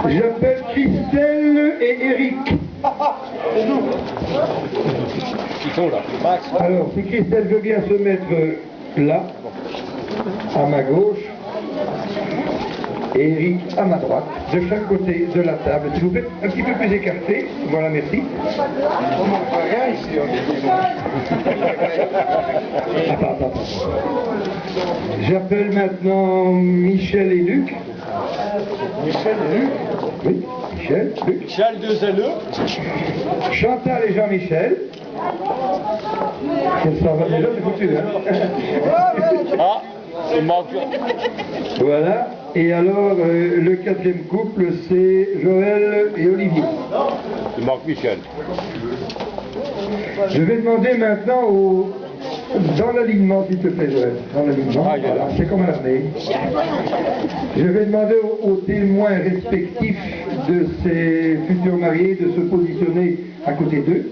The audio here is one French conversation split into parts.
J'appelle Christelle et Eric. Alors, si Christelle veut bien se mettre là, à ma gauche, et Eric à ma droite, de chaque côté de la table. S'il vous plaît, un petit peu plus écarté. Voilà, merci. Attends. J'appelle maintenant Michel et Luc. Michel et Luc? Oui, Michel, Luc. Michel, 2 LE. Chantal et Jean-Michel. Ça va déjà, c'est foutu, hein? Ah, il manque. Voilà. Et alors, le quatrième couple, c'est Joël et Olivier. Il manque Michel. Je vais demander maintenant dans l'alignement, s'il te plaît, Joël. Dans l'alignement, voilà, c'est comme à l'armée. Je vais demander aux témoins respectifs de ces futurs mariés de se positionner à côté d'eux.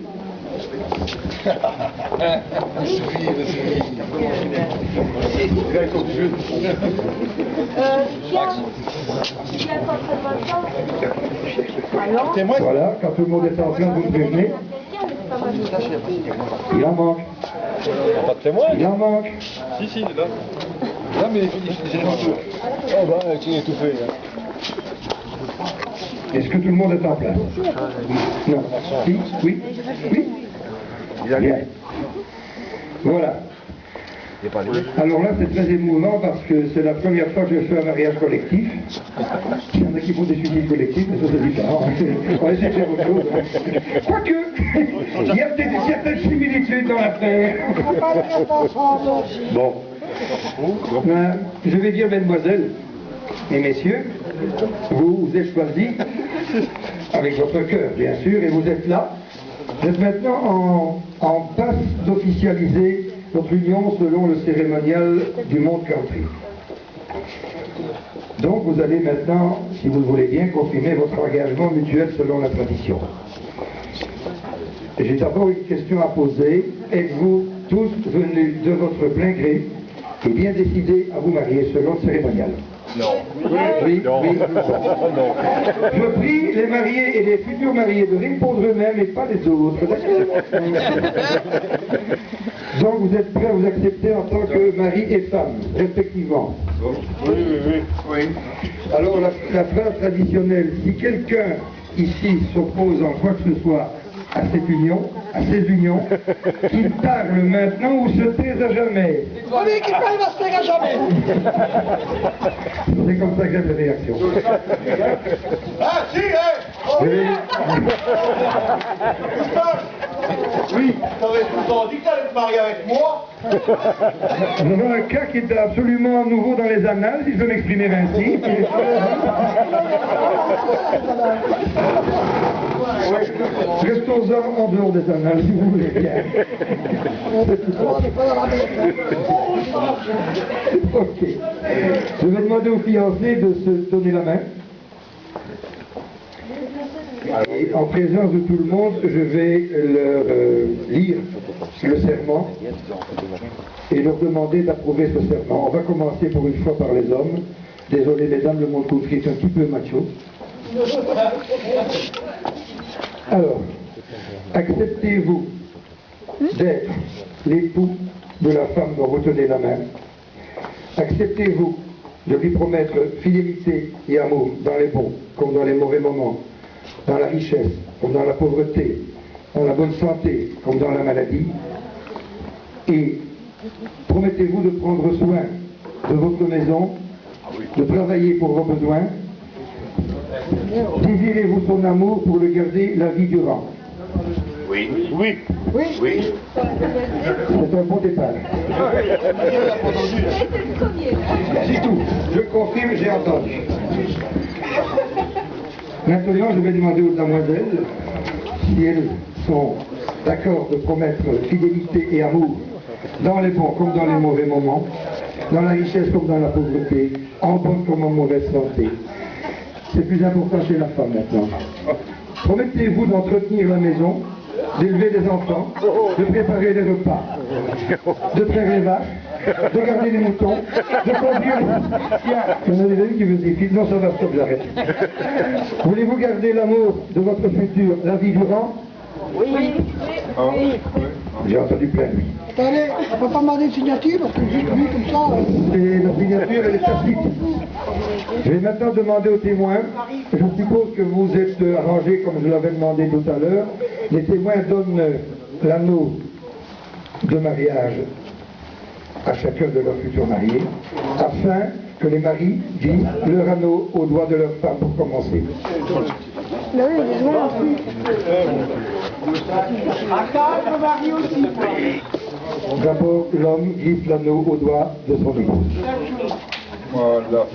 Voilà, quand tout le monde est en place, vous me prévenez. Il en manque. Pas de témoin? Il en manque. Si, il est là. Non, mais j'ai un peu. Oh, bah, tu es étouffé. Est-ce que tout le monde est en place? Non. Si? Oui? Oui? Bien. Voilà. Alors là, c'est très émouvant parce que c'est la première fois que je fais un mariage collectif. Il y en a qui font des suicides collectifs, mais ça c'est différent. On va essayer de faire autre chose. Quoique, il y a peut-être certaines similitudes dans l'affaire. Bon. Je vais dire, mesdemoiselles et messieurs, vous êtes choisis avec votre cœur, bien sûr, et vous êtes là. Vous êtes maintenant en passe d'officialiser votre union selon le cérémonial du monde country. Donc vous allez maintenant, si vous le voulez bien, confirmer votre engagement mutuel selon la tradition. J'ai d'abord une question à poser. Êtes-vous tous venus de votre plein gré et bien décidés à vous marier selon le cérémonial? Non. Oui, non. Oui. Non. Je prie les mariés et les futurs mariés de répondre eux-mêmes et pas les autres. Donc vous êtes prêts à vous accepter en tant que mari et femme, respectivement? Oui. Alors la phrase traditionnelle, si quelqu'un ici s'oppose en quoi que ce soit à cette union, à ces unions, qu'il parle maintenant ou se taise à jamais. Oui, qu'il parle, va se taire à jamais. C'est comme ça que j'aime les réactions. Ah, si, hein. Oui. T'aurais dit que t'allais te marier avec moi. Nous avons un cas qui est absolument nouveau dans les annales, si je veux m'exprimer ainsi. Restons-en en dehors des annales, si vous voulez bien. Ok. Je vais demander aux fiancés de se donner la main. Et en présence de tout le monde, je vais leur lire le serment et leur demander d'approuver ce serment. On va commencer pour une fois par les hommes. Désolé mesdames, le monde country est un petit peu macho. Alors, acceptez-vous d'être l'époux de la femme dont vous tenez la main? Acceptez-vous de lui promettre fidélité et amour dans les bons comme dans les mauvais moments, dans la richesse comme dans la pauvreté, dans la bonne santé comme dans la maladie? Et promettez-vous de prendre soin de votre maison, de travailler pour vos besoins? Désirez-vous son amour pour le garder la vie durant? Oui. Oui. Oui. Oui. C'est un bon départ. C'est tout. Je confirme, j'ai entendu. Maintenant, je vais demander aux demoiselles si elles sont d'accord de promettre fidélité et amour dans les bons comme dans les mauvais moments, dans la richesse comme dans la pauvreté, en bonne comme en mauvaise santé. C'est plus important chez la femme maintenant. Promettez-vous d'entretenir la maison, d'élever des enfants, de préparer les repas, de traire les vaches, de garder les moutons, de conduire les... Il y en a des amis qui veulent des films. Non, ça va, stop, j'arrête. Voulez-vous garder l'amour de votre futur la vie durant? Oui. J'ai entendu plein, oui. Attendez, on peut pas demander une signature parce que juste lui comme ça. Et la signature, elle est tacite. Je vais maintenant demander aux témoins. Je suppose que vous êtes arrangés comme je l'avais demandé tout à l'heure. Les témoins donnent l'anneau de mariage à chacun de leurs futurs mariés, afin que les maris disent leur anneau au doigt de leur femme pour commencer. Mais oui, il est loin aussi. D'abord, l'homme glisse l'anneau au doigt de son épouse. Voilà.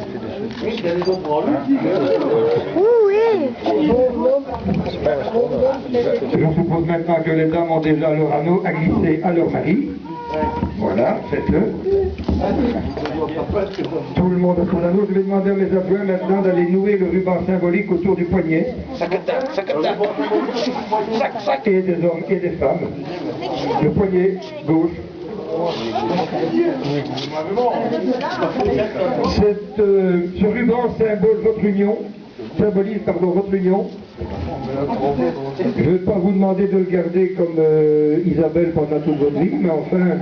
Je suppose maintenant que les dames ont déjà leur anneau à glisser à leur mari. Voilà, faites-le. Tout le monde a son anneau. Je vais demander à mes adjoints maintenant d'aller nouer le ruban symbolique autour du poignet. Et des hommes et des femmes. Le poignet gauche. Ce ruban symbolise votre union. Je ne vais pas vous demander de le garder comme Isabelle pendant toute votre vie, mais enfin,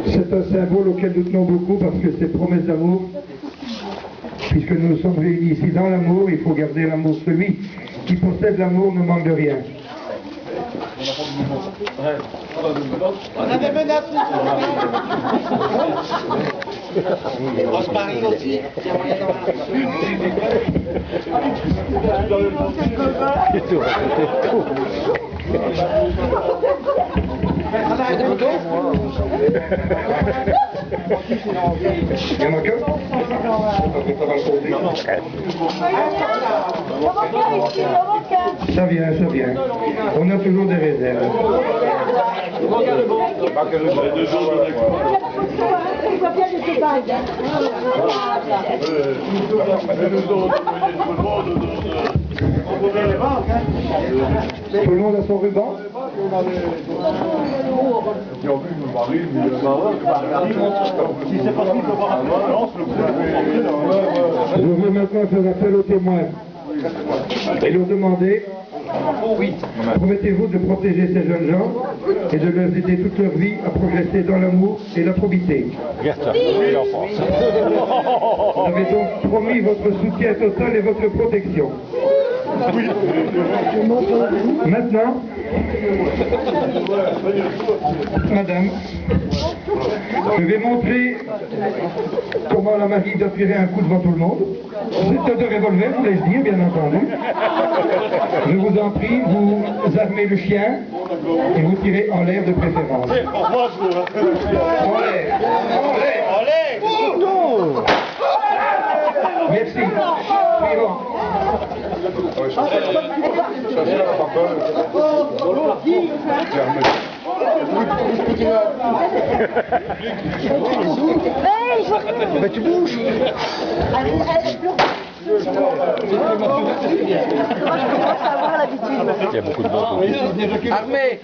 c'est un symbole auquel nous tenons beaucoup parce que c'est promesse d'amour. Puisque nous nous sommes réunis ici dans l'amour, il faut garder l'amour. Celui qui possède l'amour ne manque de rien. On a des menaces. Rosemary aussi. Il y en a qu'un? Ça vient. On a toujours des réserves. Tout le monde a son ruban? Je veux maintenant faire appel aux témoins et leur demander, promettez-vous de protéger ces jeunes gens et de leur aider toute leur vie à progresser dans l'amour et la probité. Vous avez donc promis votre soutien total et votre protection. Maintenant, madame, je vais montrer comment la mariée doit tirer un coup devant tout le monde. C'est de revolver, vous laisse dire, bien entendu. Je vous en prie, vous armez le chien et vous tirez en l'air de préférence. En l'air. Merci. Suivant. Mais tu bouges. Il y a beaucoup de monde. Armé.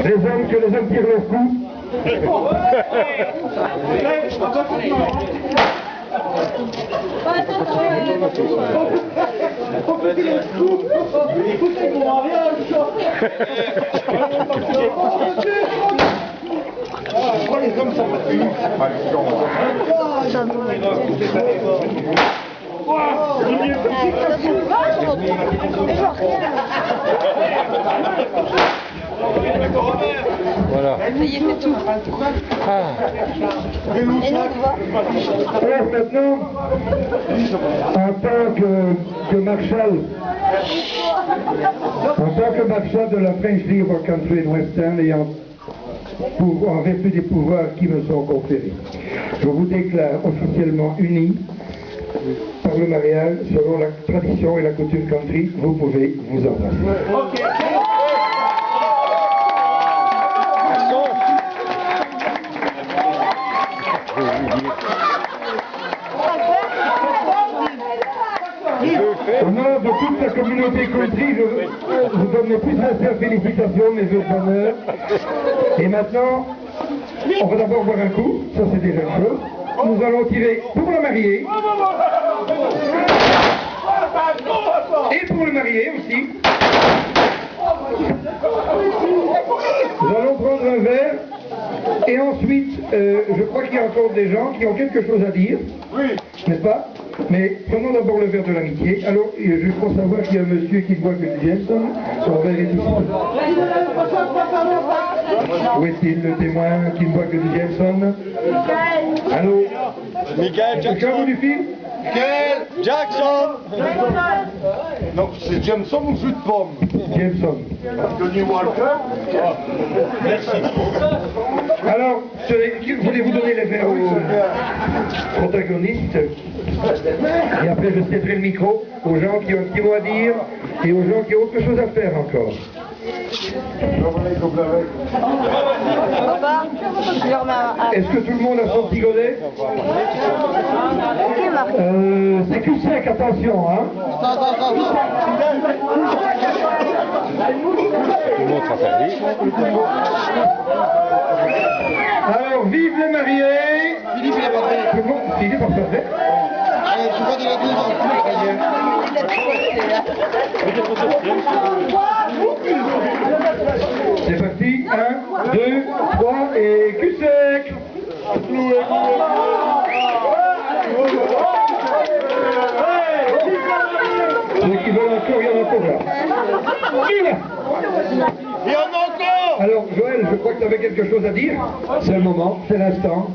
Les hommes, que les hommes tirent leur coup. Voilà. Alors maintenant, en tant que marshal de la French River Country and Western, ayant en vertu des pouvoirs qui me sont conférés, je vous déclare officiellement unis par le mariage selon la tradition et la coutume country. Vous pouvez vous embrasser. Au nom de toute la communauté country, je vous donne mes plus sincères félicitations, mes vœux de bonheur. Et maintenant, on va d'abord boire un coup, ça c'est déjà une chose. Nous allons tirer pour la mariée. Et pour le marié aussi. Nous allons prendre un verre. Et ensuite, je crois qu'il y a encore des gens qui ont quelque chose à dire. Oui. N'est-ce pas? Mais prenons d'abord le verre de l'amitié. Alors, je crois savoir qu'il y a un monsieur qui ne boit que du Jameson. Son verre est ici. Où est-il le témoin qui ne boit que du Jameson? Allô? Michael Jackson du film? Michael Jackson. Non, c'est Jameson ou jus de pomme? Jameson. Johnny Walker. Merci. Alors, voulez-vous donner les verres aux protagonistes? Et après, je céderai le micro aux gens qui ont un petit mot à dire et aux gens qui ont autre chose à faire encore. Est-ce que tout le monde a son petit godet? C'est cul sec, attention, hein? Alors, vive les mariés! Philippe, il est pas fait. Philippe, pas fait. C'est parti, 1, 2, 3 et cul sec. Ceux qui veulent encore, il y en a encore là. Il y en a encore. Alors Joël, je crois que tu avais quelque chose à dire. C'est le moment, c'est l'instant.